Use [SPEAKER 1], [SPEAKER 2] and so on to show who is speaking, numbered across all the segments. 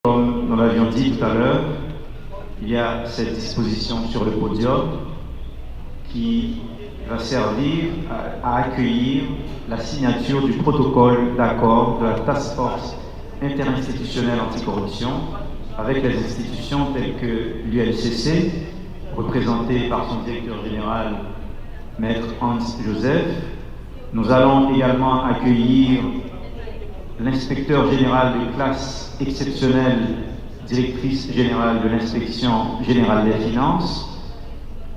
[SPEAKER 1] Comme nous l'avions dit tout à l'heure, il y a cette disposition sur le podium qui va servir à accueillir la signature du protocole d'accord de la Task Force interinstitutionnelle anticorruption avec les institutions telles que l'UNCC, représentée par son directeur général, Maître Hans Joseph. Nous allons également accueillir l'inspecteur général de classe exceptionnelle, directrice générale de l'inspection générale des finances,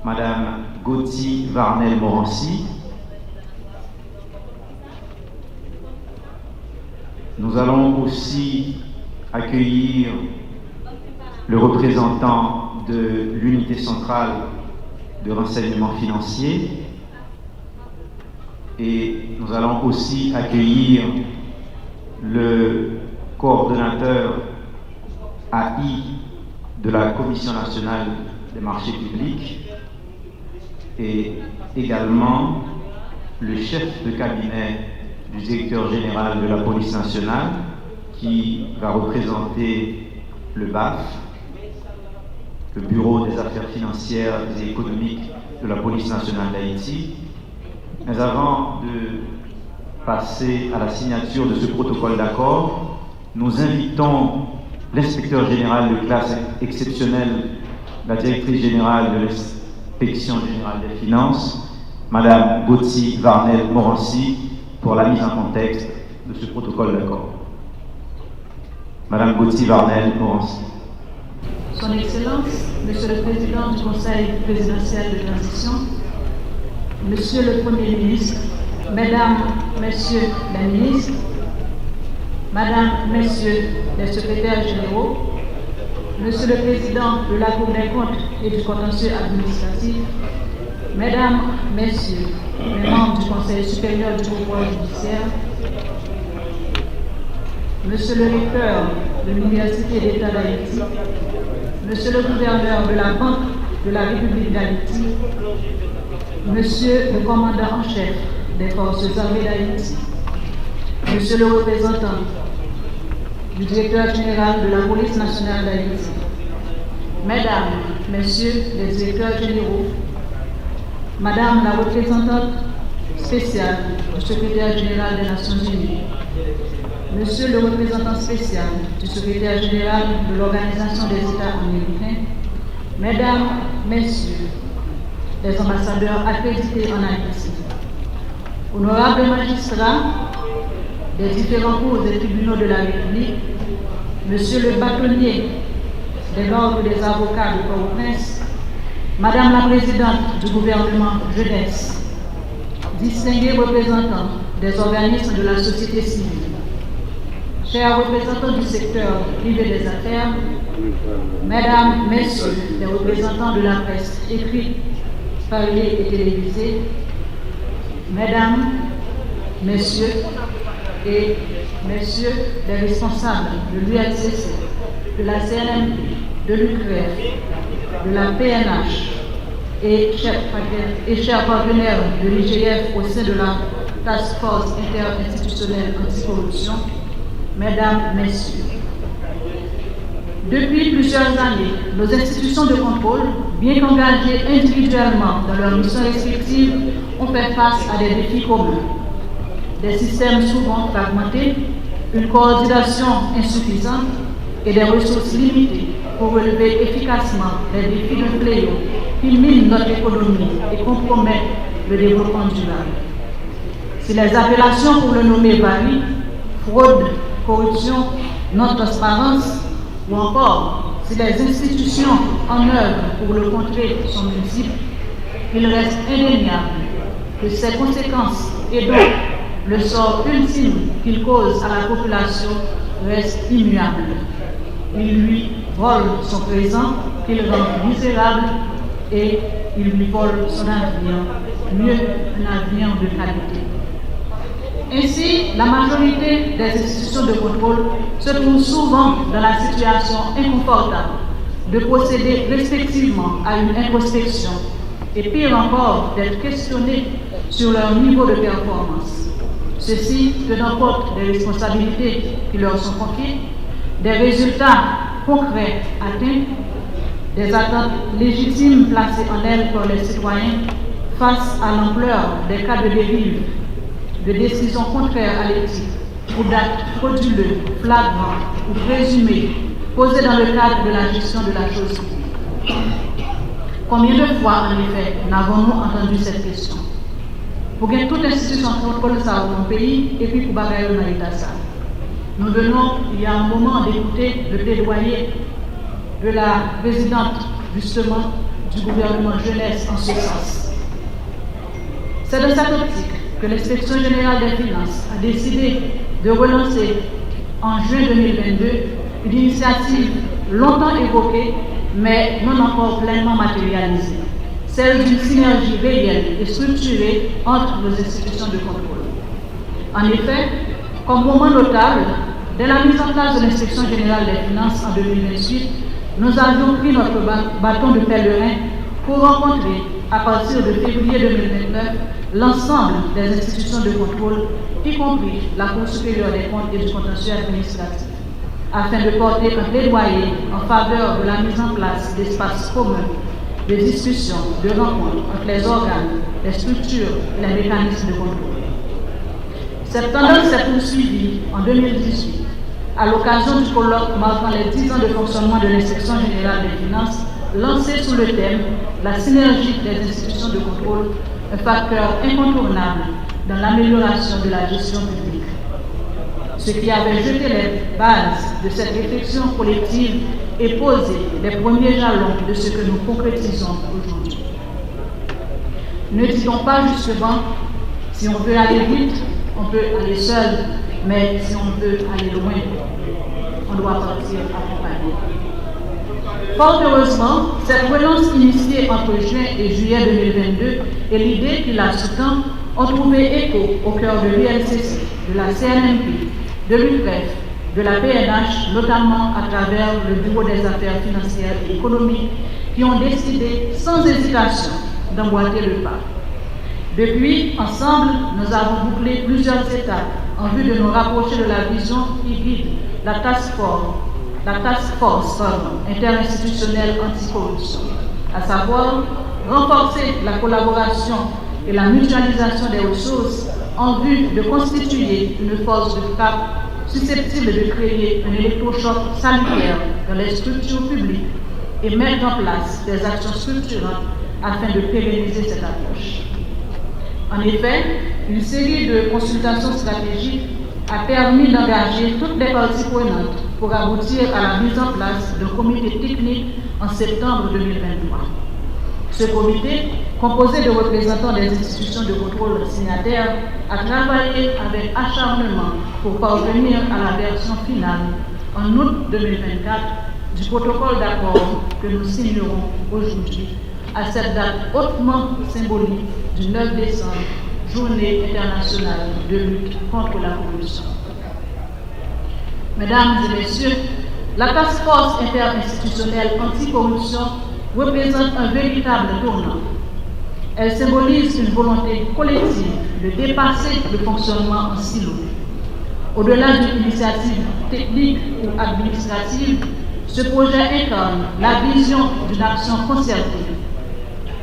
[SPEAKER 1] Madame Gauthier Varnel-Morancy. Nous allons aussi accueillir le représentant de l'unité centrale de renseignement financier et nous allons aussi accueillir le coordonnateur AI de la Commission nationale des marchés publics et également le chef de cabinet du directeur général de la police nationale qui va représenter le BAF, le Bureau des affaires financières et économiques de la police nationale d'Haïti. Mais avant de passer à la signature de ce protocole d'accord, nous invitons l'inspecteur général de classe exceptionnelle, la directrice générale de l'inspection générale des finances, Madame Gauthier Varnel-Morancy, pour la mise en contexte de ce protocole d'accord. Madame Gauthier Varnel-Morancy.
[SPEAKER 2] Son Excellence, Monsieur le Président du Conseil présidentiel de transition, Monsieur le Premier ministre, Mesdames, Messieurs les ministres, Madame, Messieurs les secrétaires généraux, Monsieur le Président de la Cour des comptes et du contentieux administratif, Mesdames, Messieurs les membres du Conseil supérieur du pouvoir judiciaire, Monsieur le recteur de l'Université d'État d'Haïti, Monsieur le gouverneur de la Banque de la République d'Haïti, Monsieur le commandant en chef des forces armées d'Haïti, Monsieur le représentant du directeur général de la police nationale d'Haïti, Mesdames, Messieurs les directeurs généraux, Madame la représentante spéciale du secrétaire général des Nations Unies, Monsieur le représentant spécial du secrétaire général de l'Organisation des États américains, Mesdames, Messieurs les ambassadeurs accrédités en Haïti, honorables magistrats des différents cours et tribunaux de la République, Monsieur le bâtonnier de l'Ordre des avocats de Port-au-Prince, Madame la présidente du gouvernement jeunesse, distingués représentants des organismes de la société civile, chers représentants du secteur privé des affaires, Mesdames, Messieurs les représentants de la presse écrite, parlée et télévisée, Mesdames, Messieurs et Messieurs les responsables de l'UNCC, de la CNMP, de l'UCREF, de la PNH et chers partenaires de l'IGF au sein de la Task Force interinstitutionnelle anticorruption, Mesdames, Messieurs. Depuis plusieurs années, nos institutions de contrôle, bien qu'engagées individuellement dans leurs missions respectives, ont fait face à des défis communs. Des systèmes souvent fragmentés, une coordination insuffisante et des ressources limitées pour relever efficacement les défis d'un fléau qui mine notre économie et compromet le développement durable. Si les appellations pour le nommer varient, fraude, corruption, non-transparence, ou encore si les institutions en œuvre pour le contrer sont multiples, il reste indéniable que ses conséquences et donc le sort ultime qu'il cause à la population reste immuable. Il lui vole son présent, qu'il rend misérable et il lui vole son avenir, mieux un avenir de qualité. Ainsi, la majorité des institutions de contrôle se trouvent souvent dans la situation inconfortable de procéder respectivement à une introspection et pire encore d'être questionnées sur leur niveau de performance. Ceci tenant compte des responsabilités qui leur sont confiées, des résultats concrets atteints, des attentes légitimes placées en elles par les citoyens face à l'ampleur des cas de dérive, de décisions contraires à l'éthique ou d'actes frauduleux, flagrants ou présumés posés dans le cadre de la gestion de la chose publique. Combien de fois, en effet, n'avons-nous entendu cette question? Pour que toute institution contrôle ça dans le pays et puis pour bagailler dans l'État ça. Nous venons, il y a un moment, d'écouter le plaidoyer de la présidente, justement, du gouvernement jeunesse en ce sens. C'est dans cette optique que l'Inspection générale des finances a décidé de relancer en juin 2022 une initiative longtemps évoquée, mais non encore pleinement matérialisée, celle d'une synergie réelle et structurée entre nos institutions de contrôle. En effet, comme moment notable, dès la mise en place de l'Inspection générale des finances en 2028, nous avions pris notre bâton de pèlerin pour rencontrer, à partir de février 2029, l'ensemble des institutions de contrôle, y compris la Cour supérieure des comptes et du contentieux administratif, afin de porter un plaidoyer en faveur de la mise en place d'espaces communs, de discussions, de rencontres entre les organes, les structures et les mécanismes de contrôle. Cette tendance s'est poursuivie en 2018, à l'occasion du colloque marquant les 10 ans de fonctionnement de l'Inspection générale des finances, lancé sous le thème « La synergie des institutions de contrôle, un facteur incontournable dans l'amélioration de la gestion publique », ce qui avait jeté les bases de cette réflexion collective et posé les premiers jalons de ce que nous concrétisons aujourd'hui. Ne disons pas justement, si on veut aller vite, on peut aller seul, mais si on veut aller loin, on doit partir accompagné. Fort heureusement, cette relance initiée entre juin et juillet 2022 et l'idée qui la sous-tend ont trouvé écho au cœur de l'ULCC, de la CNMP, de l'UPREF, de la PNH, notamment à travers le Bureau des affaires financières et économiques, qui ont décidé sans hésitation d'emboîter le pas. Depuis, ensemble, nous avons bouclé plusieurs étapes en vue de nous rapprocher de la vision qui guide la task force interinstitutionnelle anticorruption, à savoir renforcer la collaboration et la mutualisation des ressources en vue de constituer une force de frappe susceptible de créer un électrochoc salutaire dans les structures publiques et mettre en place des actions structurantes afin de pérenniser cette approche. En effet, une série de consultations stratégiques a permis d'engager toutes les parties prenantes pour aboutir à la mise en place d'un comité technique en septembre 2023. Ce comité, composé de représentants des institutions de contrôle signataires, a travaillé avec acharnement pour parvenir à la version finale, en août 2024, du protocole d'accord que nous signerons aujourd'hui, à cette date hautement symbolique du 9 décembre, Journée internationale de lutte contre la corruption. Mesdames et messieurs, la Task Force interinstitutionnelle anticorruption représente un véritable tournant. Elle symbolise une volonté collective de dépasser le fonctionnement en silo. Au-delà d'une initiative technique ou administrative, ce projet incarne la vision d'une action concertée,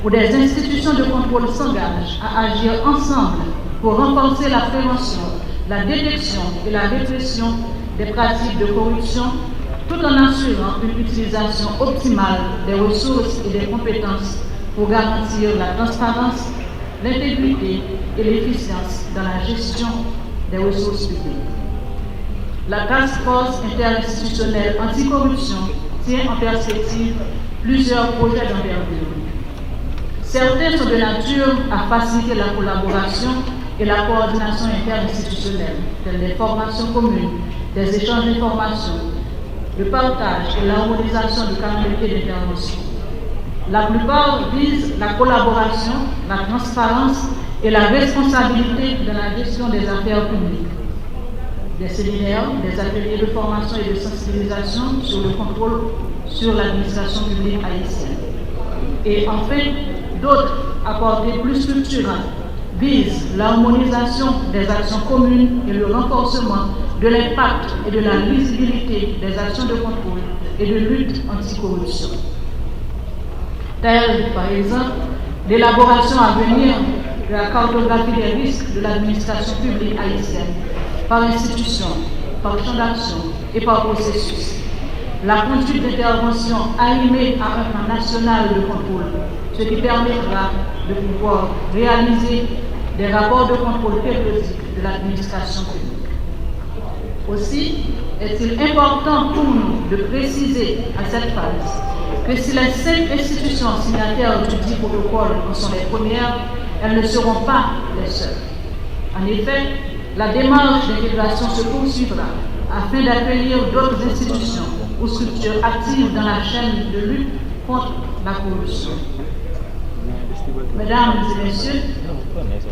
[SPEAKER 2] où des institutions de contrôle s'engagent à agir ensemble pour renforcer la prévention, la détection et la répression des pratiques de corruption, tout en assurant une utilisation optimale des ressources et des compétences pour garantir la transparence, l'intégrité et l'efficience dans la gestion des ressources publiques. La Task Force interinstitutionnelle anticorruption tient en perspective plusieurs projets d'envergure. Certains sont de nature à faciliter la collaboration et la coordination interinstitutionnelle, telles des formations communes, des échanges d'informations, le partage et l'harmonisation du calendrier d'intervention. La plupart visent la collaboration, la transparence et la responsabilité dans la gestion des affaires publiques. Des séminaires, des ateliers de formation et de sensibilisation sur le contrôle sur l'administration publique haïtienne. Et enfin, d'autres, apportés plus structurants, visent l'harmonisation des actions communes et le renforcement de l'impact et de la lisibilité des actions de contrôle et de lutte anticorruption. Telle, par exemple, l'élaboration à venir de la cartographie des risques de l'administration publique haïtienne, par institution, par champ d'action et par processus. La conduite d'intervention animée à un plan national de contrôle, ce qui permettra de pouvoir réaliser des rapports de contrôle périodiques de l'administration publique. Aussi, est-il important pour nous de préciser à cette phase que si les 5 institutions signataires du dit protocole en sont les premières, elles ne seront pas les seules. En effet, la démarche d'intégration se poursuivra afin d'accueillir d'autres institutions ou structures actives dans la chaîne de lutte contre la corruption. Mesdames et messieurs,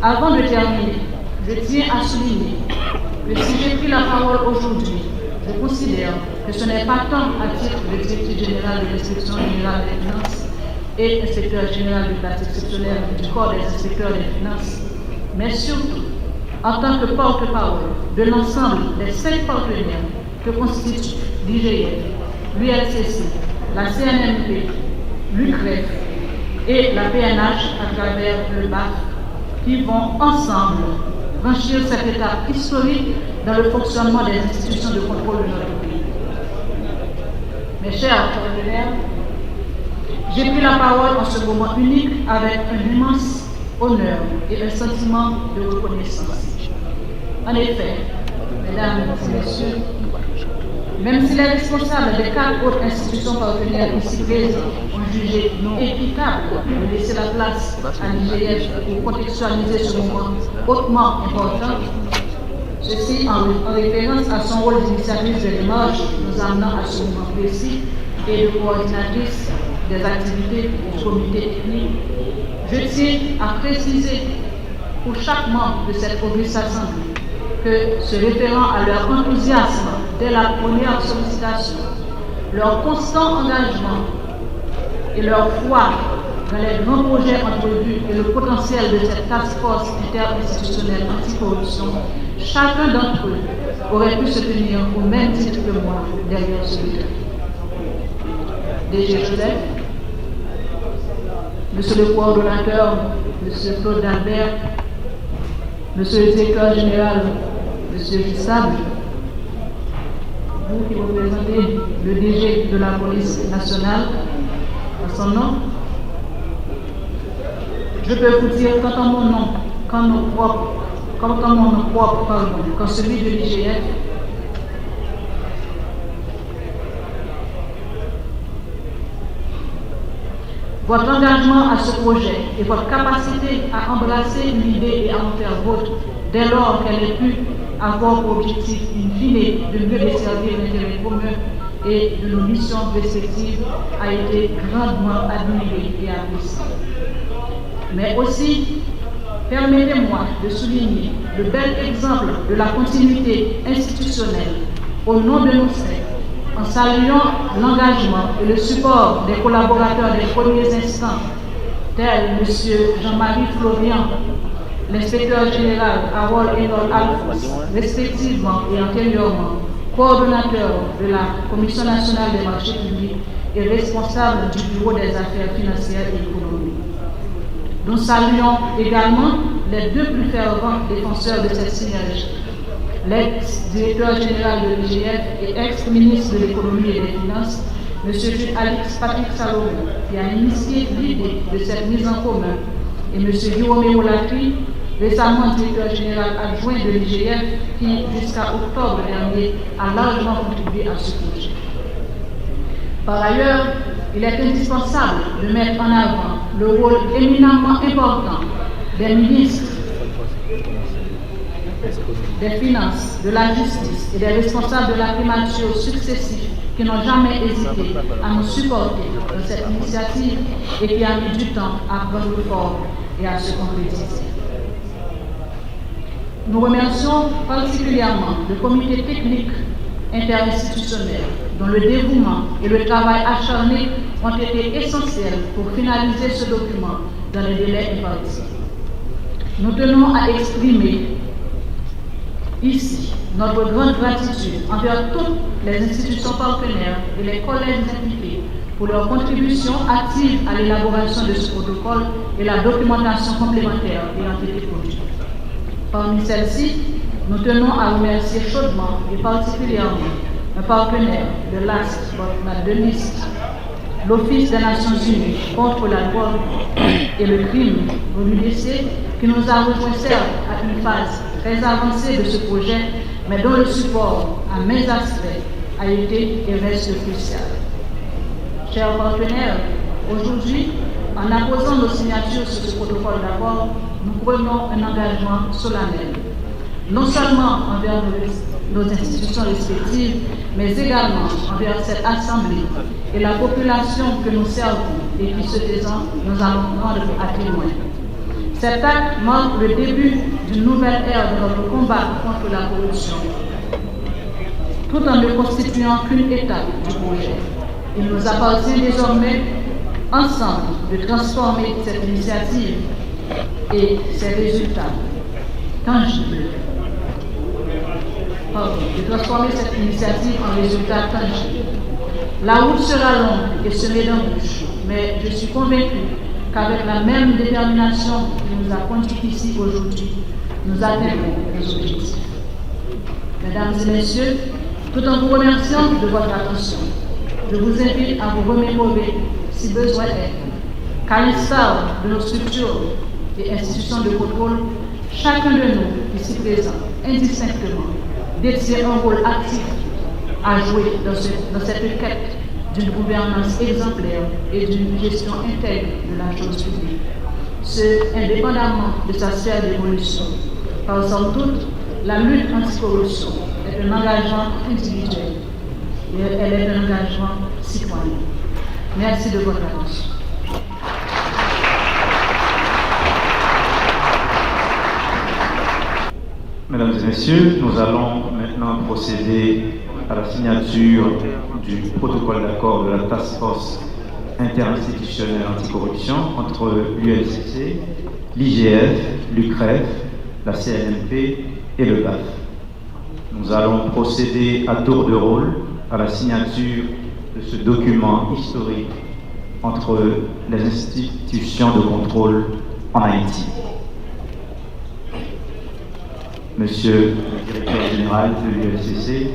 [SPEAKER 2] avant de terminer, je tiens à souligner que si j'ai pris la parole aujourd'hui, je considère que ce n'est pas tant à titre de directeur général de l'inspection générale des finances et inspecteur général du classe exceptionnelle du corps des inspecteurs des finances, mais surtout en tant que porte-parole de l'ensemble des 5 partenaires que constituent l'IGF, l'ULCC, la CNMP, l'UCREF et la PNH à travers le BAF, qui vont ensemble franchir cette étape historique dans le fonctionnement des institutions de contrôle de notre pays. Mes chers partenaires, j'ai pris la parole en ce moment unique avec un immense honneur et un sentiment de reconnaissance. En effet, mesdames et messieurs, même si les responsables des 4 autres institutions partenaires ici présentes ont jugé non équitable de laisser la place à l'IGF pour contextualiser ce moment hautement important, ceci en référence à son rôle d'initiatrice de démarche nous amenant à ce moment précis et de coordinatrice des activités du comité technique, je tiens à préciser pour chaque membre de cette auguste assemblée que, se référant à leur enthousiasme dès la première sollicitation, leur constant engagement et leur foi dans les grands projets entrevus et le potentiel de cette task force interinstitutionnelle anticorruption, chacun d'entre eux aurait pu se tenir au même titre que moi derrière ce leader. DG Joseph, Monsieur le coordonnateur, Monsieur Claude Albert, Monsieur le directeur général, Monsieur Gissable, vous qui représentez le DG de la police nationale, à son nom, je peux vous dire qu'en mon nom, qu'en celui de l'IGF, votre engagement à ce projet et votre capacité à embrasser l'idée et à en faire vôtre dès lors qu'elle ait pu avoir pour objectif in fine de mieux desservir l'intérêt commun et de nos missions respectives a été grandement admiré et apprécié. Mais aussi, permettez-moi de souligner le bel exemple de la continuité institutionnelle au nom de nos cinq, en saluant l'engagement et le support des collaborateurs des premiers instants, tels M. Jean-Marie Florian, l'inspecteur général Harold Enol Alphonse, respectivement et antérieurement coordonnateur de la Commission nationale des marchés publics et responsable du Bureau des affaires financières et économiques. Nous saluons également les 2 plus fervents défenseurs de cette synergie, l'ex-directeur général de l'IGF et ex-ministre de l'économie et des finances, M. Alex Patrick Salomon, qui a initié l'idée de cette mise en commun, et M. Guillaume Molatri, récemment directeur général adjoint de l'IGF, qui, jusqu'à octobre dernier, a largement contribué à ce projet. Par ailleurs, il est indispensable de mettre en avant le rôle éminemment important des ministres des Finances, de la Justice et des responsables de la primature successifs qui n'ont jamais hésité à nous supporter dans cette initiative et qui a mis du temps à prendre forme et à se concrétiser. Nous remercions particulièrement le comité technique interinstitutionnel dont le dévouement et le travail acharné ont été essentiels pour finaliser ce document dans les délais impartis. Nous tenons à exprimer Ici, notre grande gratitude envers toutes les institutions partenaires et les collègues impliqués pour leur contribution active à l'élaboration de ce protocole et la documentation complémentaire ayant été produite. Parmi celles-ci, nous tenons à remercier chaudement et particulièrement un partenaire de last but not the least, l'Office des Nations Unies contre la drogue et le crime, l'ONUDC, qui nous a rejoints certes à une phase très avancée de ce projet, mais dont le support à maints aspects a été et reste crucial. Chers partenaires, aujourd'hui, en apposant nos signatures sur ce protocole d'accord, nous prenons un engagement solennel, non seulement envers nos institutions respectives, mais également envers cette Assemblée et la population que nous servons et qui, ce faisant, nous allons rendre à témoin. Cet acte marque le début d'une nouvelle ère de notre combat contre la corruption, tout en ne constituant qu'une étape du projet. Il nous appartient désormais, ensemble, de transformer cette initiative et ses résultats tangibles. De transformer cette initiative en résultats tangibles. La route sera longue et semée d'embûches, mais je suis convaincu qu'avec la même détermination qui nous a conduits ici aujourd'hui, nous atteindrons les objectifs. Mesdames et messieurs, tout en vous remerciant de votre attention, je vous invite à vous remémorer, si besoin est, qu'à l'instar de nos structures et institutions de contrôle, chacun de nous, ici présent, indistinctement, détient un rôle actif à jouer dans cette quête d'une gouvernance exemplaire et d'une gestion intègre de la chose publique, ce indépendamment de sa sphère d'évolution. Par somme toute, la lutte anticorruption est un engagement individuel et elle est un engagement citoyen. Merci de votre attention.
[SPEAKER 1] Mesdames et messieurs, nous allons maintenant procéder à la signature du protocole d'accord de la Task Force interinstitutionnelle anticorruption entre l'UNCC, l'IGF, l'UCREF, la CNMP et le BAF. Nous allons procéder à tour de rôle à la signature de ce document historique entre les institutions de contrôle en Haïti. Monsieur le directeur général de l'UNCC,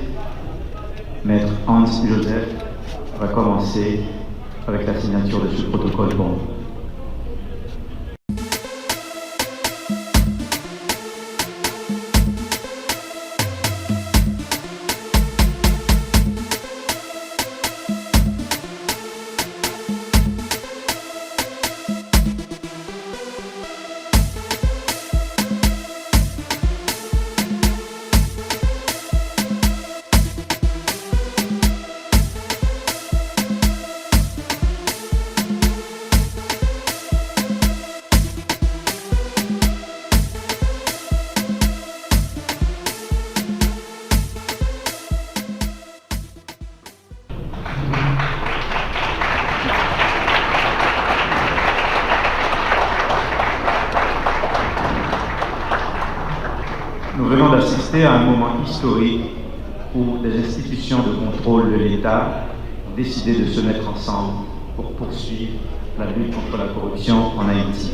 [SPEAKER 1] Maître Hans Joseph, va commencer avec la signature de ce protocole pour nous. Nous venons d'assister à un moment historique où les institutions de contrôle de l'État ont décidé de se mettre ensemble pour poursuivre la lutte contre la corruption en Haïti.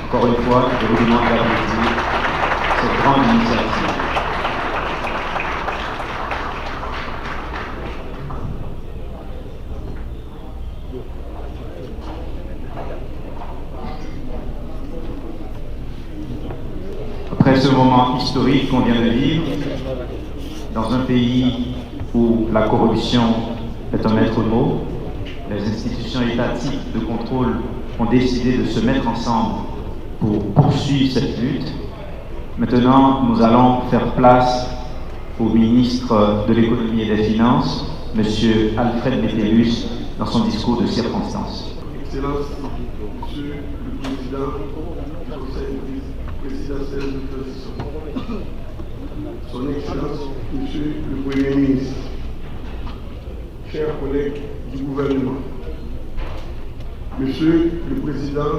[SPEAKER 1] Encore une fois, je vous demande d'applaudir cette grande initiative. Après ce moment historique qu'on vient de vivre, dans un pays où la corruption est un maître mot, les institutions étatiques de contrôle ont décidé de se mettre ensemble pour poursuivre cette lutte. Maintenant, nous allons faire place au ministre de l'Économie et des Finances, M. Alfred Metellus, dans son discours de circonstance.
[SPEAKER 3] Excellence, Monsieur le Président du Conseil présidentiel de transition, Son Excellence, Monsieur le Premier ministre, chers collègues du gouvernement, Monsieur le Président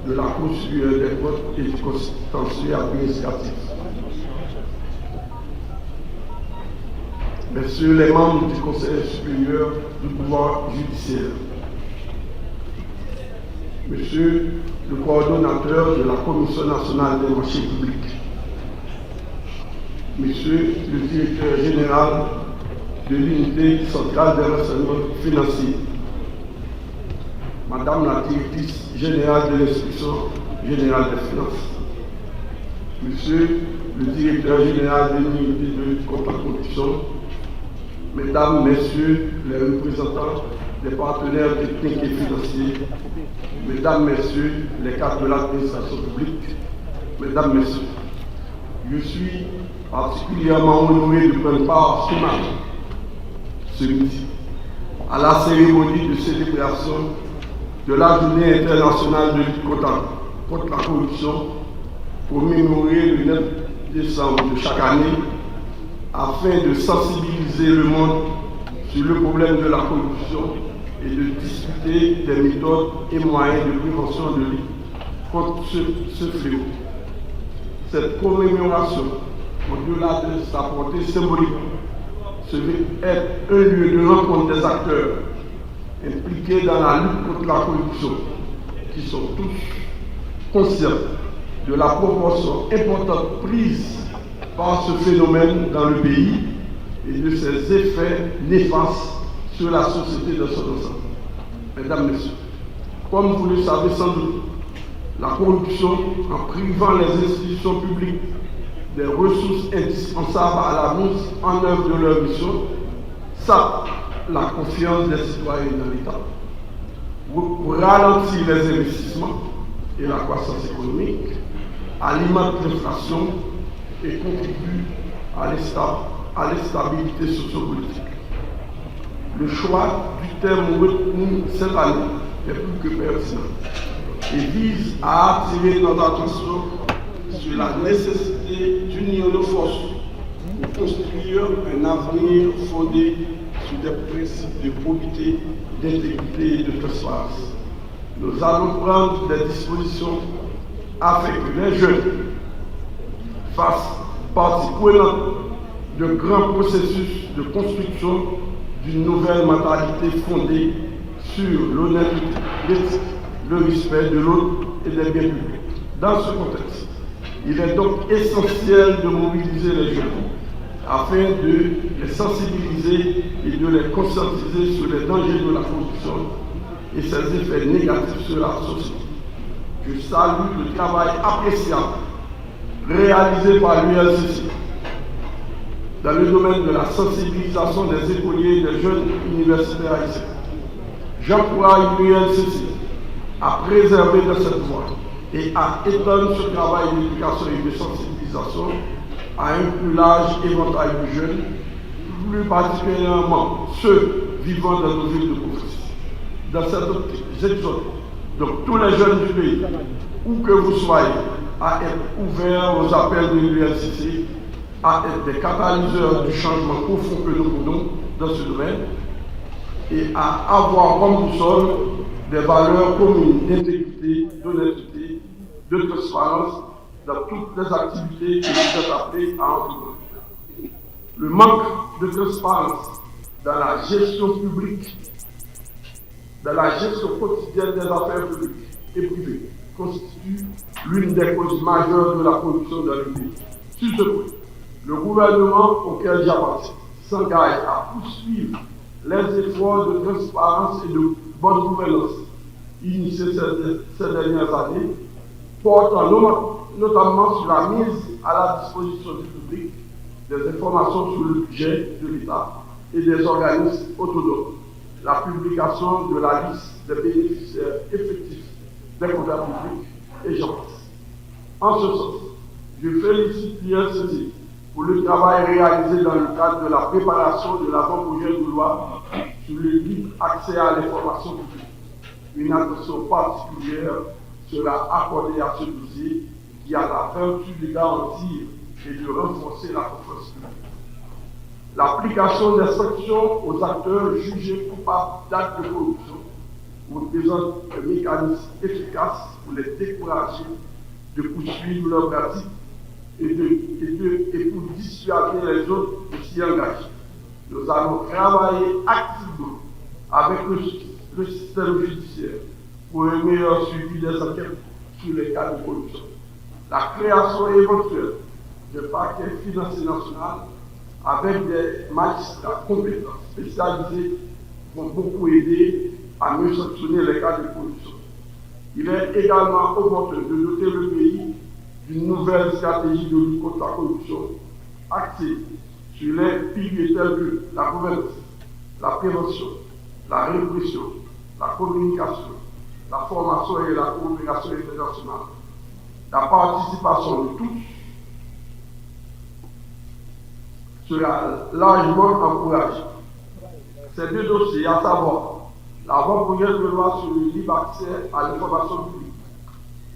[SPEAKER 3] de la Cour supérieure des comptes et du contentieux administratif. Messieurs les membres du Conseil supérieur du pouvoir judiciaire, Monsieur le coordonnateur de la Commission nationale des marchés publics, Monsieur le directeur général de l'unité centrale des renseignements financiers, Madame la directrice générale de l'inspection générale des finances, Monsieur le directeur général de l'unité de lutte contre la corruption, Mesdames, Messieurs les représentants des partenaires techniques et financiers, Mesdames, Messieurs les cadres de l'administration publique, Mesdames, Messieurs, je suis particulièrement honoré de prendre part ce matin, ce midi, à la cérémonie de célébration de la Journée internationale de lutte contre la corruption, commémorée le 9 décembre de chaque année, afin de sensibiliser le monde sur le problème de la corruption et de discuter des méthodes et moyens de prévention de lutte contre ce fléau. Cette commémoration, au-delà de sa portée symbolique, se veut être un lieu de rencontre des acteurs impliqués dans la lutte contre la corruption, qui sont tous conscients de la proportion importante prise par ce phénomène dans le pays et de ses effets néfastes sur la société de son ensemble. Mesdames, Messieurs, comme vous le savez sans doute, la corruption, en privant les institutions publiques des ressources indispensables à la mise en œuvre de leur mission, sape la confiance des citoyens dans l'État, ralentit les investissements et la croissance économique, alimente l'inflation et contribue à l'instabilité sociopolitique. Le choix du terme retenu cette année est plus que pertinent et vise à attirer notre attention sur la nécessité d'unir nos forces pour construire un avenir fondé sur des principes de probité, d'intégrité et de transparence. Nous allons prendre des dispositions afin que les jeunes fassent partie prenante de grands processus de construction d'une nouvelle mentalité fondée sur l'honnêteté, l'éthique, le respect de l'autre et des biens publics. Dans ce contexte, il est donc essentiel de mobiliser les jeunes afin de les sensibiliser et de les conscientiser sur les dangers de la corruption et ses effets négatifs sur la société. Je salue le travail appréciable réalisé par l'ULCC dans le domaine de la sensibilisation des écoliers et des jeunes universitaires haïtiens. J'encourage l'ULCC à préserver de cette voie et à étendre ce travail d'éducation et de sensibilisation à un plus large éventail de jeunes, plus particulièrement ceux vivant dans nos villes de prophétie. Dans cette optique, j'exhorte donc tous les jeunes du pays, où que vous soyez, à être ouverts aux appels de l'ULCC, à être des catalyseurs du changement profond que nous voulons dans ce domaine et à avoir comme boussole des valeurs communes d'intégrité, d'honnêteté, de transparence dans toutes les activités que vous êtes appelés à entreprendre. Le manque de transparence dans la gestion publique, dans la gestion quotidienne des affaires publiques et privées, constitue l'une des causes majeures de la corruption dans le pays. Sur ce point, le gouvernement auquel j'appartiens s'engage à poursuivre les efforts de transparence et de bonne gouvernance initiés ces dernières années, portant notamment sur la mise à la disposition du public des informations sur le budget de l'État et des organismes autonomes, la publication de la liste des bénéficiaires effectifs des contrats publics et j'en passe. En ce sens, je félicite l'ULCC pour le travail réalisé dans le cadre de la préparation de l'avant-projet de loi sur le libre accès à l'information publique. Une attention particulière sera accordée à ce dossier qui a la vertu de garantir et de renforcer la confiance publique. L'application des sanctions aux acteurs jugés coupables d'actes de corruption représente un mécanisme efficace pour les décourager de poursuivre leur pratique et pour dissuader les autres de s'y engager. Nous allons travailler activement avec le système judiciaire pour un meilleur suivi des enquêtes sur les cas de corruption. La création éventuelle d'un parquet financier national avec des magistrats compétents spécialisés vont beaucoup aider à mieux sanctionner les cas de corruption. Il est également opportun de doter le pays d'une nouvelle stratégie de lutte contre la corruption axée sur les piliers tels que la gouvernance, la prévention, la répression, la communication, la formation et la coopération internationale. La participation de tous sera largement encouragée. Ces deux dossiers, à savoir l'avant-projet de loi sur le libre accès à l'information publique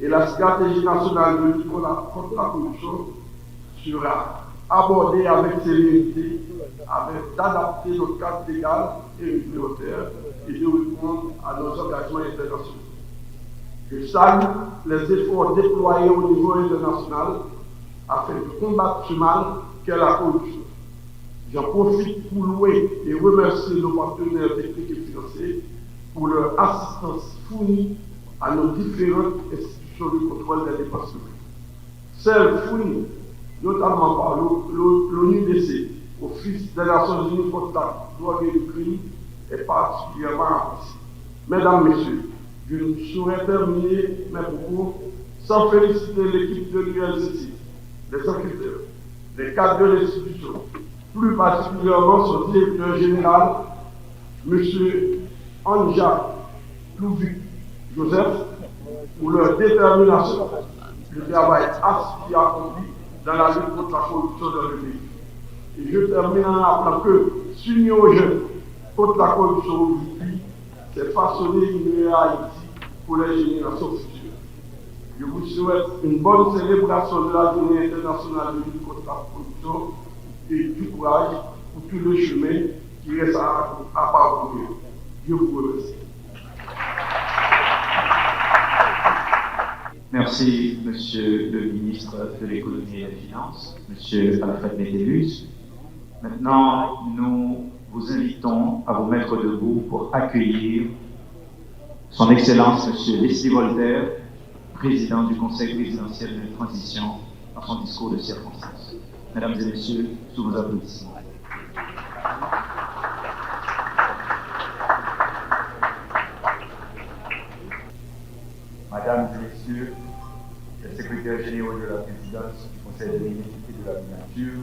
[SPEAKER 3] et la stratégie nationale de lutte contre la corruption, sera abordée avec sérénité, avec d'adapter notre cadre légal et communautaire et de répondre à nos engagements internationaux. Je salue les efforts déployés au niveau international afin de combattre ce mal qu'est la corruption. J'en profite pour louer et remercier nos partenaires techniques et financiers pour leur assistance fournie à nos différentes institutions de contrôle des dépenses publiques. Celles fournies notamment par l'ONUDC, Office des Nations Unies contre la drogue et le crime, est particulièrement appréciée. Mesdames, Messieurs, je ne saurais terminer mes propos sans féliciter l'équipe de l'UNCC, les enquêteurs, les cadres de l'institution, plus particulièrement son directeur général, M. Anja Louvic Joseph, pour leur détermination, le travail assis accompli dans la lutte contre la corruption dans le pays. Et je termine en appelant que s'unir aux jeunes contre la corruption aujourd'hui, c'est façonner une meilleure Haïti pour les générations futures. Je vous souhaite une bonne célébration de la journée internationale de lutte contre la corruption et du courage pour tout le chemin qui reste à parcourir. Je vous remercie.
[SPEAKER 1] Merci, Monsieur le ministre de l'Économie et des Finances, Monsieur Alfred Métellus. Maintenant, nous vous invitons à vous mettre debout pour accueillir Son Excellence Monsieur Leslie Voltaire, président du Conseil présidentiel de transition, dans son discours de circonstance. Mesdames et Messieurs, sous vos applaudissements.
[SPEAKER 4] Mesdames et Messieurs, les secrétaires généraux de la présidence du Conseil des ministres et de la Nature,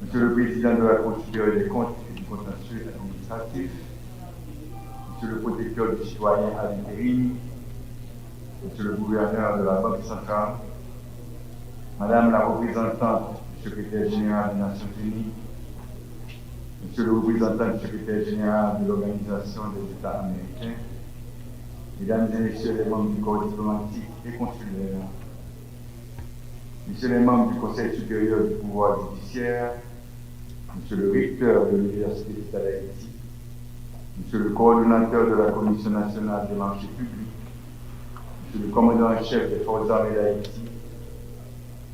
[SPEAKER 4] Monsieur le Président de la Cour supérieure des comptes et du contentieux administratif, Monsieur le protecteur du citoyen à l'intérim, Monsieur le gouverneur de la Banque centrale, Madame la représentante du secrétaire général des Nations Unies, Monsieur le représentant du secrétaire général de l'Organisation des États américains, Mesdames et Messieurs les membres du corps diplomatique et consulaire, Messieurs les membres du Conseil supérieur du pouvoir judiciaire, Monsieur le recteur de l'Université d'État d'Haïti, Monsieur le coordonnateur de la Commission nationale des marchés publics, Monsieur le commandant en chef des forces armées d'Haïti,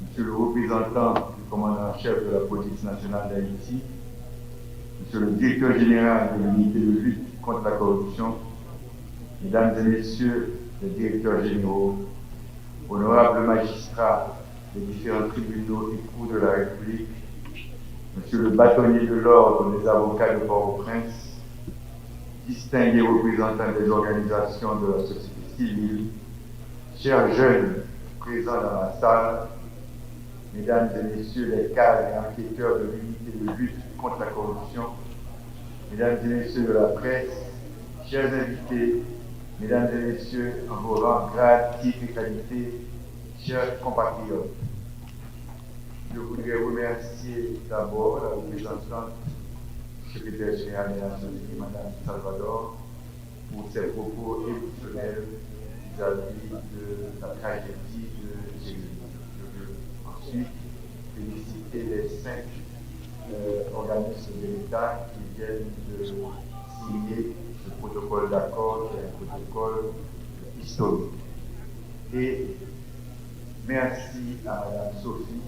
[SPEAKER 4] Monsieur le représentant du commandant en chef de la police nationale d'Haïti, Monsieur le directeur général de l'unité de lutte contre la corruption, Mesdames et Messieurs les directeurs généraux, honorables magistrats des différents tribunaux et cours de la République, Monsieur le bâtonnier de l'ordre des avocats de Port-au-Prince, distingués représentants des organisations de la société civile, chers jeunes présents dans la salle, Mesdames et Messieurs les cadres et enquêteurs de l'unité de lutte contre la corruption, Mesdames et Messieurs de la presse, chers invités, Mesdames et Messieurs, en vos rangs, grades, titres et qualités, chers compatriotes, je voudrais remercier d'abord la représentante du secrétaire général des Nations Unies, Mme Salvador, pour ses propos émotionnels vis-à-vis de la tragédie de Jésus. Je veux ensuite féliciter les 5 organismes de l'État qui viennent de signer ce protocole d'accord, qui est un protocole historique. Et merci à Mme Sophie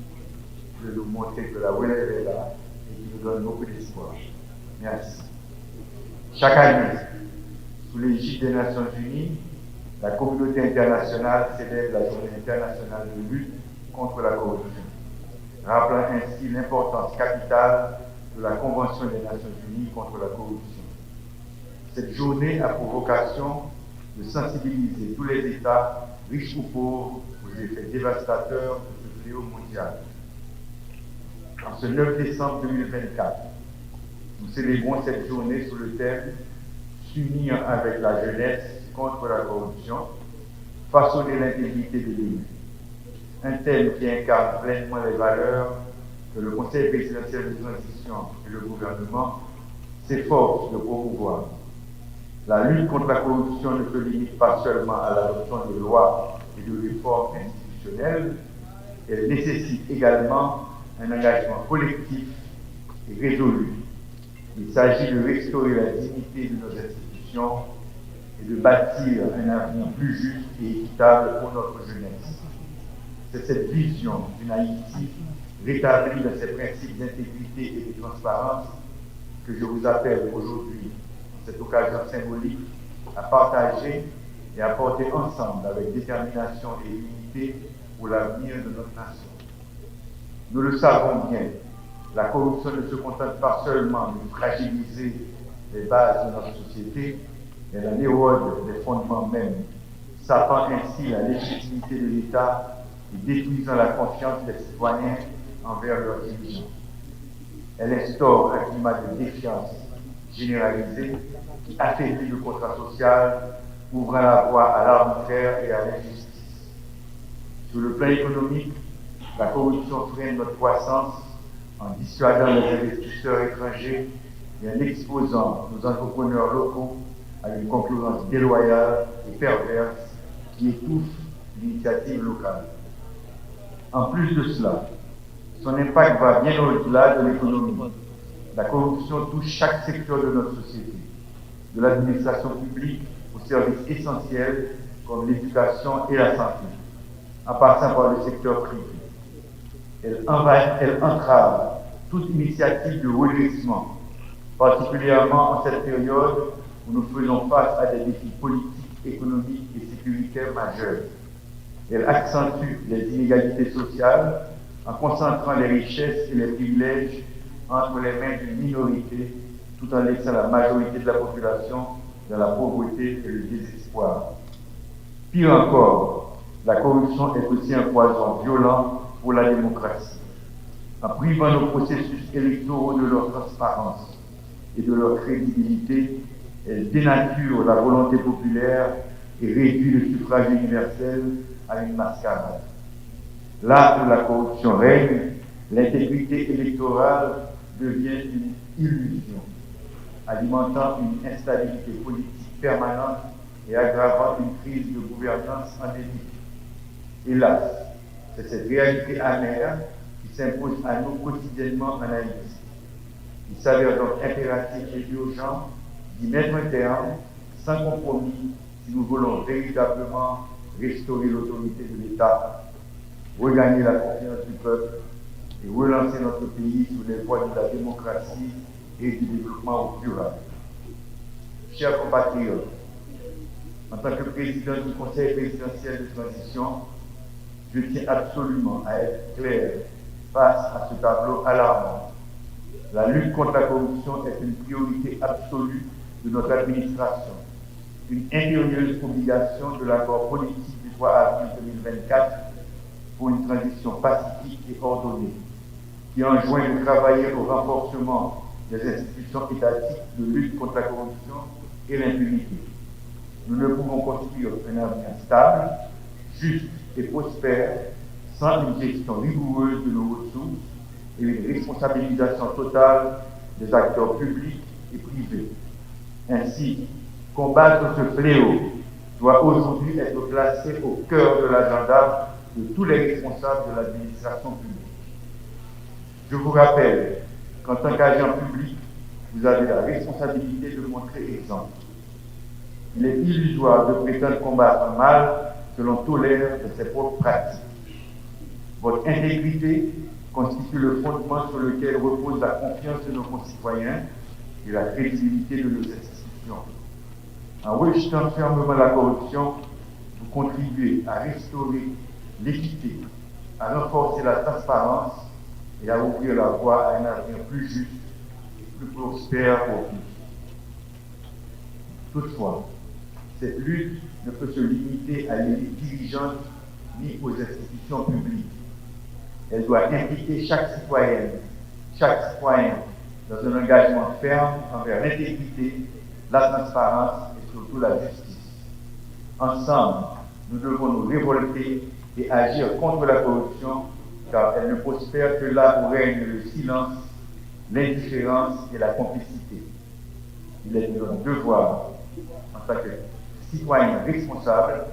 [SPEAKER 4] de nous montrer que la relève est là et qui nous donne beaucoup d'espoir. Merci. Chaque année, sous l'égide des Nations Unies, la communauté internationale célèbre la Journée internationale de lutte contre la corruption, rappelant ainsi l'importance capitale de la Convention des Nations Unies contre la corruption. Cette journée a pour vocation de sensibiliser tous les États, riches ou pauvres, aux effets dévastateurs de ce fléau mondial. En ce 9 décembre 2024, nous célébrons cette journée sous le thème « S'unir avec la jeunesse contre la corruption, façonner l'intégrité de l'élu ». Un thème qui incarne pleinement les valeurs que le Conseil présidentiel de transition et le gouvernement s'efforcent de promouvoir. La lutte contre la corruption ne se limite pas seulement à l'adoption de lois et de réformes institutionnelles, elle nécessite également un engagement collectif et résolu. Il s'agit de restaurer la dignité de nos institutions et de bâtir un avenir plus juste et équitable pour notre jeunesse. C'est cette vision d'une Haïti rétablie dans ses principes d'intégrité et de transparence que je vous appelle aujourd'hui, en cette occasion symbolique, à partager et à porter ensemble avec détermination et unité pour l'avenir de notre nation. Nous le savons bien, la corruption ne se contente pas seulement de fragiliser les bases de notre société, elle en érode les fondements mêmes, sapant ainsi la légitimité de l'État et détruisant la confiance des citoyens envers leurs dirigeants. Elle instaure un climat de défiance généralisé qui affaiblit le contrat social, ouvrant la voie à l'arbitraire et à l'injustice. Sur le plan économique, la corruption freine notre croissance en dissuadant les investisseurs étrangers et en exposant nos entrepreneurs locaux à une concurrence déloyale et perverse qui étouffe l'initiative locale. En plus de cela, son impact va bien au-delà de l'économie. La corruption touche chaque secteur de notre société, de l'administration publique aux services essentiels comme l'éducation et la santé, en passant par le secteur privé. Elle entrave toute initiative de redressement, particulièrement en cette période où nous faisons face à des défis politiques, économiques et sécuritaires majeurs. Elle accentue les inégalités sociales en concentrant les richesses et les privilèges entre les mains d'une minorité, tout en laissant la majorité de la population dans la pauvreté et le désespoir. Pire encore, la corruption est aussi un poison violent pour la démocratie. En privant nos processus électoraux de leur transparence et de leur crédibilité, elle dénature la volonté populaire et réduit le suffrage universel à une mascarade. Là où la corruption règne, l'intégrité électorale devient une illusion, alimentant une instabilité politique permanente et aggravant une crise de gouvernance endémique. Hélas, c'est cette réalité amère qui s'impose à nous quotidiennement en Haïti. Il s'avère donc impératif et urgent d'y mettre un terme, sans compromis, si nous voulons véritablement restaurer l'autorité de l'État, regagner la confiance du peuple et relancer notre pays sur les voies de la démocratie et du développement durable. Chers compatriotes, en tant que président du Conseil présidentiel de transition, je tiens absolument à être clair face à ce tableau alarmant. La lutte contre la corruption est une priorité absolue de notre administration, une impérieuse obligation de l'accord politique du 3 avril 2024 pour une transition pacifique et ordonnée, qui enjoint de travailler au renforcement des institutions étatiques de lutte contre la corruption et l'impunité. Nous ne pouvons construire un avenir stable, juste et prospère sans une gestion rigoureuse de nos ressources et une responsabilisation totale des acteurs publics et privés. Ainsi, combattre ce fléau doit aujourd'hui être placé au cœur de l'agenda de tous les responsables de l'administration publique. Je vous rappelle qu'en tant qu'agent public, vous avez la responsabilité de montrer exemple. Il est illusoire de prétendre combattre un mal que l'on tolère de ses propres pratiques. Votre intégrité constitue le fondement sur lequel repose la confiance de nos concitoyens et la crédibilité de nos institutions. En rejetant fermement la corruption, vous contribuez à restaurer l'équité, à renforcer la transparence et à ouvrir la voie à un avenir plus juste et plus prospère pour tous. Toutefois, cette lutte ne peut se limiter à l'élite dirigeante ni aux institutions publiques. Elle doit impliquer chaque citoyenne, chaque citoyen dans un engagement ferme envers l'intégrité, la transparence et surtout la justice. Ensemble, nous devons nous révolter et agir contre la corruption, car elle ne prospère que là où règne le silence, l'indifférence et la complicité. Il est de notre devoir, en tant que citoyens responsables,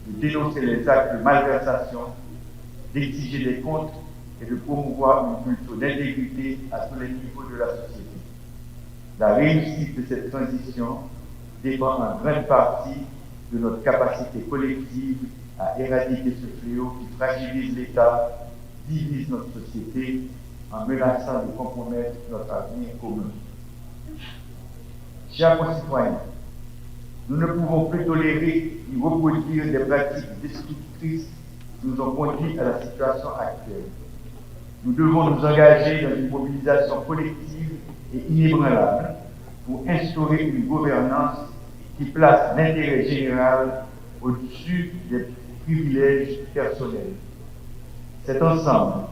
[SPEAKER 4] de dénoncer les actes de malversation, d'exiger des comptes et de promouvoir une culture d'intégrité à tous les niveaux de la société. La réussite de cette transition dépend en grande partie de notre capacité collective à éradiquer ce fléau qui fragilise l'État, divise notre société en menaçant de compromettre notre avenir commun. Chers concitoyens, nous ne pouvons plus tolérer ni reproduire des pratiques destructrices qui nous ont conduit à la situation actuelle. Nous devons nous engager dans une mobilisation collective et inébranlable pour instaurer une gouvernance qui place l'intérêt général au-dessus des privilèges personnels. C'est ensemble,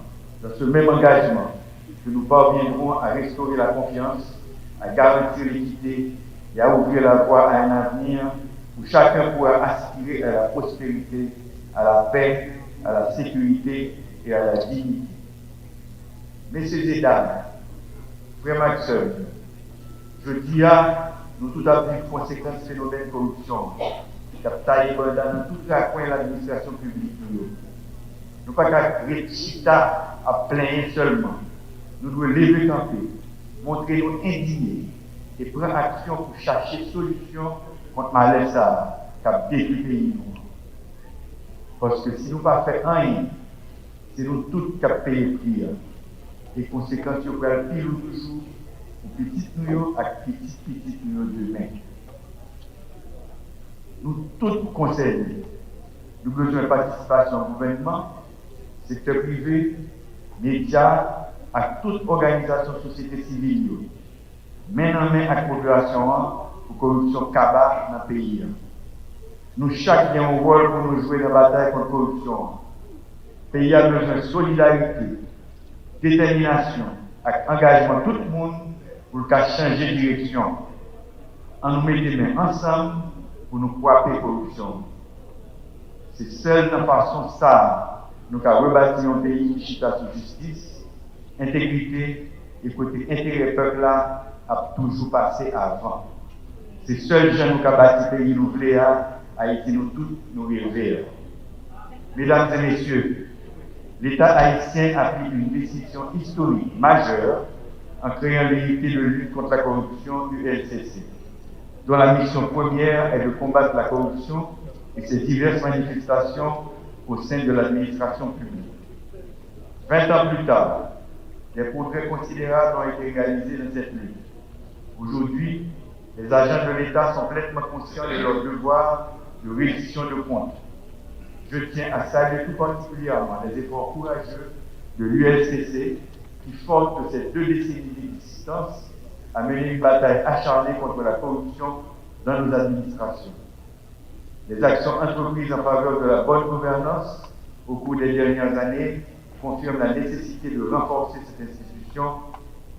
[SPEAKER 4] dans ce même engagement, que nous parviendrons à restaurer la confiance, à garantir l'équité et à ouvrir la voie à un avenir où chacun pourra aspirer à la prospérité, à la paix, à la sécurité et à la dignité. Messieurs et dames, frères Maxime, je dis à nous tout à fait conséquences phénomène de corruption qui a taillé dans tout la coin de l'administration publique. Nous ne pouvons pas réchita à plaindre seulement. Nous devons lever camper, montrer nous indignés et prendre action pour chercher solution contre malaise qui a détruit le pays. Parce que si nous ne faisons pas rien, c'est nous tous qui avons payé le prix. Les conséquences sur le pire toujours pour petites nous et petites nous demain. Nous tous conseillons, nous avons besoin de participation au gouvernement, secteur privé, médias, à toute organisation de société civile, main en main avec la population pour corruption cabane dans le pays. Nous chacun avons un rôle pour nous jouer dans la bataille contre la corruption. Le pays a besoin de solidarité, détermination, avec engagement de tout le monde pour changer de direction. En nous mettant les mains ensemble pour nous frapper la corruption. C'est seule de façon ça nous avons rebâti un pays qui chita sur justice, intégrité et côté intérêt peuple là a toujours passé avant. C'est seul jeune nous qui a bâti le pays nous voulons a été nous tous nous rêver. Mesdames et messieurs, l'État haïtien a pris une décision historique majeure en créant l'unité de lutte contre la corruption ULCC, dont la mission première est de combattre la corruption et ses diverses manifestations au sein de l'administration publique. 20 ans plus tard, des progrès considérables ont été réalisés dans cette lutte. Aujourd'hui, les agents de l'État sont pleinement conscients de leur devoir de reddition de comptes. Je tiens à saluer tout particulièrement les efforts courageux de l'ULCC qui, forte de ces 2 décennies d'existence, a mené une bataille acharnée contre la corruption dans nos administrations. Les actions entreprises en faveur de la bonne gouvernance au cours des dernières années confirment la nécessité de renforcer cette institution,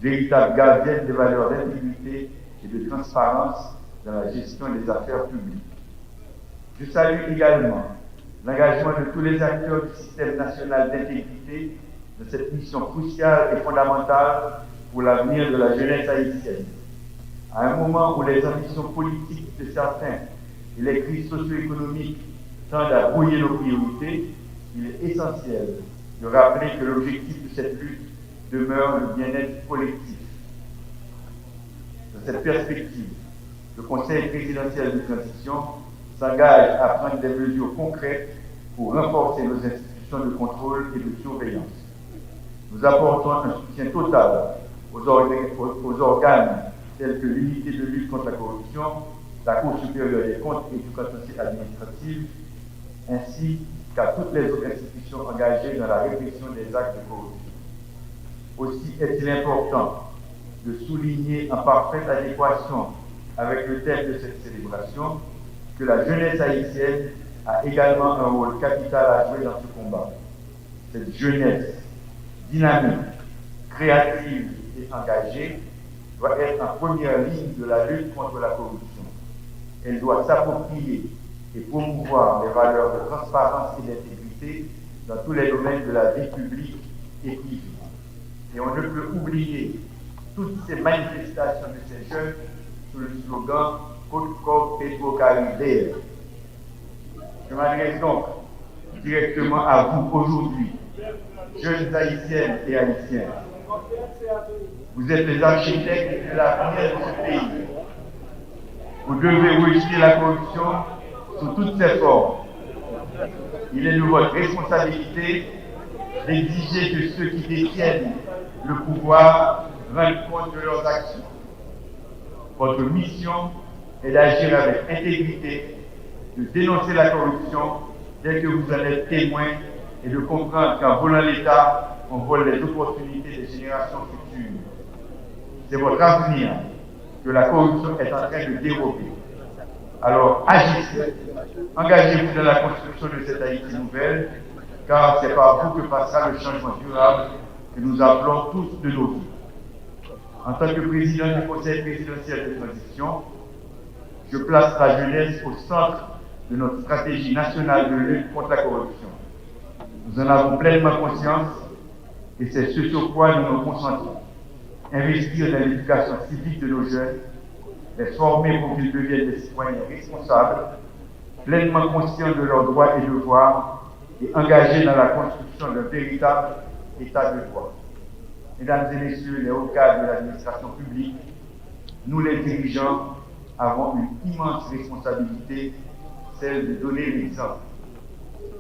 [SPEAKER 4] véritable gardienne des valeurs d'intégrité et de transparence dans la gestion des affaires publiques. Je salue également l'engagement de tous les acteurs du système national d'intégrité de cette mission cruciale et fondamentale pour l'avenir de la jeunesse haïtienne. À un moment où les ambitions politiques de certains et les crises socio-économiques tendent à brouiller nos priorités, il est essentiel de rappeler que l'objectif de cette lutte demeure le bien-être collectif. Dans cette perspective, le Conseil présidentiel de transition s'engage à prendre des mesures concrètes pour renforcer nos institutions de contrôle et de surveillance. Nous apportons un soutien total aux organes tels que l'unité de lutte contre la corruption, la Cour supérieure des comptes et du contentieux administratif, ainsi qu'à toutes les autres institutions engagées dans la répression des actes de corruption. Aussi est-il important de souligner en parfaite adéquation avec le thème de cette célébration que la jeunesse haïtienne a également un rôle capital à jouer dans ce combat. Cette jeunesse dynamique, créative et engagée doit être en première ligne de la lutte contre la corruption. Elle doit s'approprier et promouvoir les valeurs de transparence et d'intégrité dans tous les domaines de la vie publique et privée. Et on ne peut oublier toutes ces manifestations de ces jeunes sous le slogan Côte-Corps Petro-Caribéen. Je m'adresse donc directement à vous aujourd'hui, jeunes haïtiennes et haïtiens. Vous êtes les architectes de l'avenir de ce pays. Vous devez rejeter la corruption sous toutes ses formes. Il est de votre responsabilité d'exiger que ceux qui détiennent le pouvoir rendent compte de leurs actions. Votre mission est d'agir avec intégrité, de dénoncer la corruption dès que vous en êtes témoin et de comprendre qu'en volant l'État, on vole les opportunités des générations futures. C'est votre avenir que la corruption est en train de dérober. Alors agissez, engagez-vous dans la construction de cette Haïti nouvelle, car c'est par vous que passera le changement durable que nous appelons tous de nos vies. En tant que président du Conseil présidentiel de transition, je place la jeunesse au centre de notre stratégie nationale de lutte contre la corruption. Nous en avons pleinement conscience et c'est ce sur quoi nous nous concentrons. Investir dans l'éducation civique de nos jeunes, les former pour qu'ils deviennent des citoyens responsables, pleinement conscients de leurs droits et devoirs et engagés dans la construction d'un véritable État de droit. Mesdames et messieurs les hauts cadres de l'administration publique, nous les dirigeants avons une immense responsabilité, celle de donner l'exemple.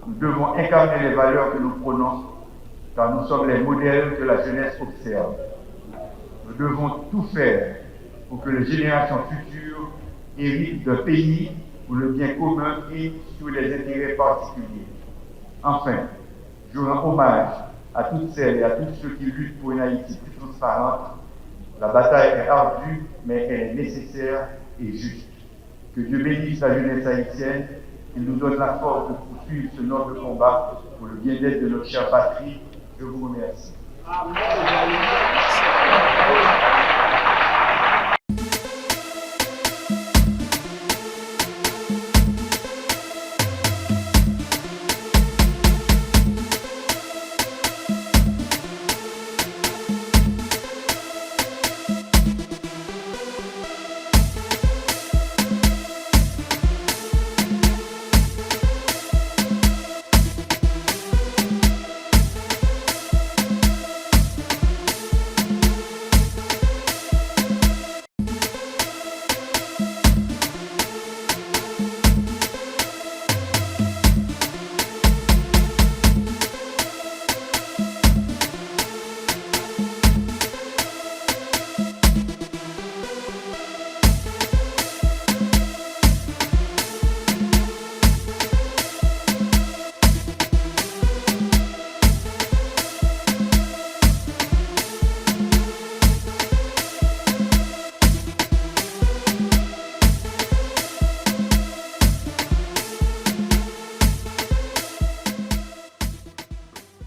[SPEAKER 4] Nous devons incarner les valeurs que nous prônons, car nous sommes les modèles que la jeunesse observe. Nous devons tout faire pour que les générations futures héritent d'un pays où le bien commun est sur les intérêts particuliers. Enfin, je rends hommage à toutes celles et à tous ceux qui luttent pour une Haïti plus transparente. La bataille est ardue, mais elle est nécessaire et juste. Que Dieu bénisse la jeunesse haïtienne, qu'il nous donne la force de poursuivre ce noble combat pour le bien-être de notre chère patrie. Je vous remercie. Amen.